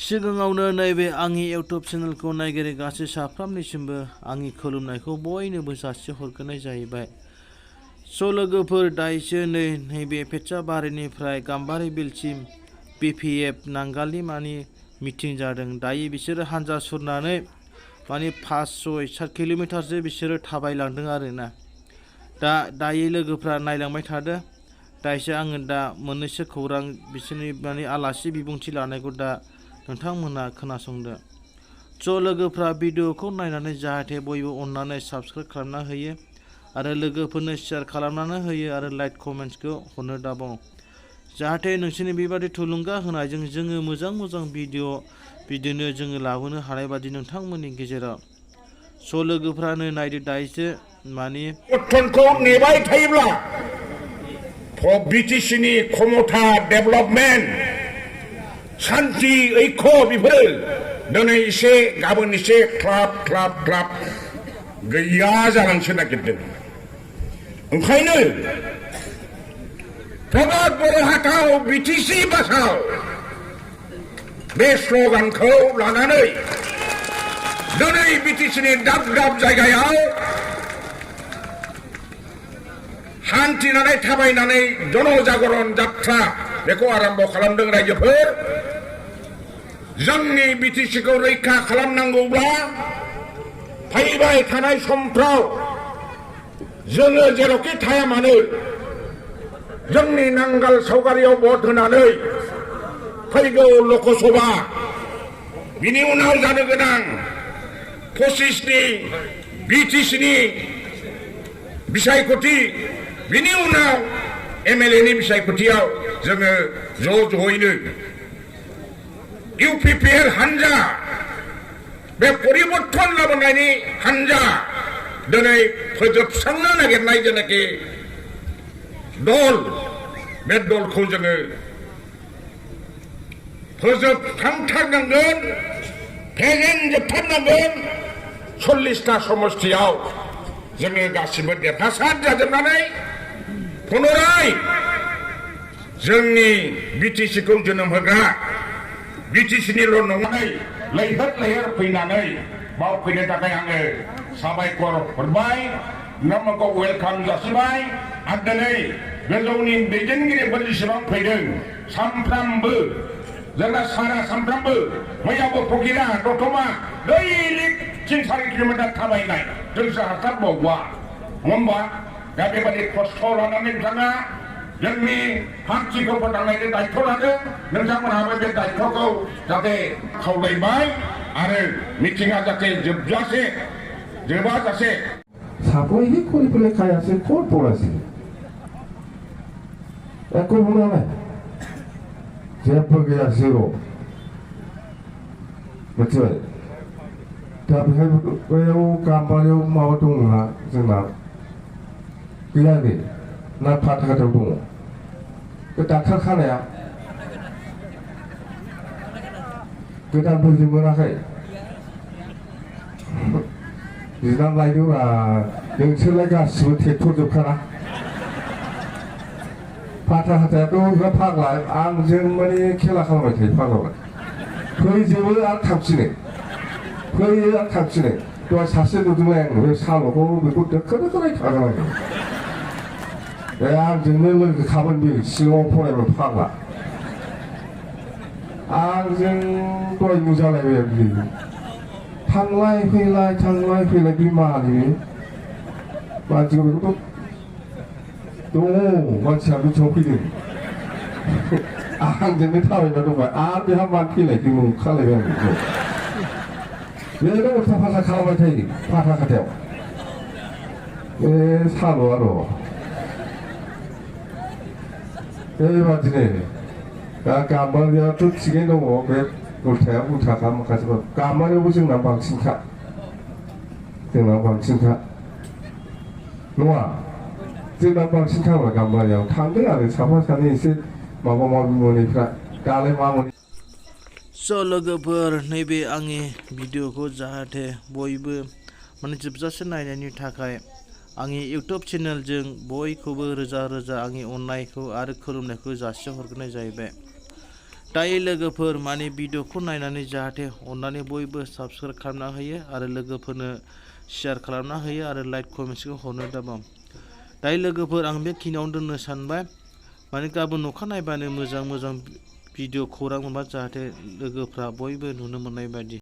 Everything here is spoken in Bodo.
सिगाङावनो नैबे आंनि इउटुब चेनेलखौ नायगिरि गासै साफ्रोमनिसिमबो आंनि खुलुमनायखौ बयनोबो जासिहरग्रोनाय जाहैबाय। लोगोफोर दायोसो नैबे पेटसाबारिनिफ्राय गाम्बारि बिलसिम BPF नांगालनि मिटिं जादों। दायो बिसोरो हानजा सुरनानै 5-6-7 किल'मिटारसो बिसोरो थाबायलांदों आरोना। दायो लोगोफ्रा नायलांबाय थादो। दायोसो आङो दा मोननैसो खौरां बिसोरनि आलासि बिबुंथि लानायखौ दा नोंथांमोना खोनासंदो। लोगोफ्रा भिडिअखौ नायनानै जाहाथे बयबो अननानै साबस्क्राइब खालामना होयो आरो लोगोफोरनो शेयार खालामनानै होयो आरो लाइक कमेन्ट्सखौ हरनो दाबाव। जाहाथे नोंसोरनि बेबादि थुलुंगा होनायजों जोङो मोजां भिडिअ बिदिनो जोङो लाबोनो हानाय बादि नोंथांमोननि गेजेराव। लोगोफ्रानो नायदो दायोसो गठनखौ नेबाय थायोब्ला बिटिसिनि क्षमता डेभेलपमेन्ट शान्ति ऐक्य बेफोरो दिनै एसे गाबोन एसे ख्लाब गैया जालांनो नागिरदों। ओंखायनो प्रमद बर' हाथाव बिटिसि बासाव बे स्ल'गानखौ लानानै दिनै बिटिसिनि दाब जायगायाव हान्थिनानै थाबायनानै जनजागरण जात्रा बेखौ आरम्भ खालामदों। रायजोफोर जोंनि बिटिसिखौ रैखा खालामनांगौब्ला फैबाय थानाय समफ्राव जोङो जेरावखि थाया मानो जोंनि नांगाल सावगारियाव भट होनानै फैगौ लकसभा बिनि उनाव जानो गोनां 25नि बिटिसिनि बिसायख'थि बिनि उनाव MLAनि बिसायख'थियाव जोङो ज'यैनो UPPL हानजा बे परिबर्तन लाबोनायनि हानजा दिनै फोजोबस्रांनो नागिरनाय जेनाखि दल बे दलखौ जोङो फोजोबस्रांथारनांगोन, फेजेनजोबथारनांगोन। 40टा समष्टियाव जोङो गासिबो देरहासार जाजोबनानै पुनराय जोंनि बिटिसिखौ जोनोम होग्रा बिटिसिनिल' नङा लैहोर फैनानै मावफैनो थाखाय आङो साबायखर हरबाय, नोंथांमोनखौ वेलकाम जासिबाय। आरो दिनै गोजौनि दैदेनगिरिफोर जेसेबां फैदों सानफ्रामबो जोंना सानफ्रामबो मैयाबो फकिरा दतमा दैलिक 3-4 किल'मिटार थाबायनाय जोंसो हाथारबावबा नङा होमबा? दा बेबायदि खस्थ' लानानै बिथाङा जोंनि हान्थिखौ फोथांनायनि दायथ' लादों। नोंथांमोनहाबो बे दायथ'खौ जाहाथे खावलायबाय आरो मिटिङा जाहाथे जोबाजासे 사보이 코리플레 가야세 콜 보라시 에코 보나네 제퍼게야 세로 맞죠? 다 왜요 감발요 마오동나 जोंना गैयानो ना फाथाखाथाव दङ। बे डाक्टार खानाया गोदानफोरजों मोनाखै बिनाम लायदोंब्रा नोंसोरलाय गासिबो ट्रेक्टरजोबखाना फाथाखाथायाथ' बिराद फाग्ला आंजों खेला खालामबाय थायो फाग्लाबाय फैजोबो आरो थांफिनो दहाय सासे नुदोंमोन आं बे साल'खौ बेखौ दोखो नायखादों आङो। आंजोंनो लोगोखामोन बे सिलंआव फरायबाय फाग्ला आंजों दहाय नुजालायबाय बियो थांलाय फैलाय बिमानि मानसिखौ बेखौथ' दङ मानसिया बिथिङाव फैदों आंजोंनो थाबायना दंबाय आरो बेहा मानो फैलायखै नंखालायबाय आं बेखौ बेनो उल्था फाल्था खालामबाय थायो फाथाखाथायाव बे साल'आ र' बेबादिनो दा गाम्बारियाथ' थिगैनो दङ बे उल्थाखा माखासेफोर गाम्बारियावबो जोंना बांसिनखा नङा जोंना बांसिनखाब्ला गाम्बारियाव थांदों आरो साफा सानै एसे माबा मोनैफ्रा दालाय मा मोनै। लोगोफोर नैबे आंनि भिडिअखौ जाहाथे बयबो जोबजासे नायनायनि थाखाय आंनि इउटुब चेनेलजों बयखौबो रोजा आंनि अननायखौ आरो खुलुमनायखौ जासिहरग्रोनाय जाहैबाय। दायो लोगोफोर माने भिडिअखौ नायनानै जाहाथे अननानै बयबो साबस्क्राइब खालामना होयो आरो लोगोफोरनो शेयार खालामना होयो आरो लाइक कमेन्ट्सखौ हरनो दाबाव। दायो लोगोफोर आं बेखिनियावनो दोननो सानबाय माने गाबोन अखा नायबानो मोजां भिडिअ खौरां मोनबा जाहाथे लोगोफ्रा बयबो नुनो मोननाय बायदि।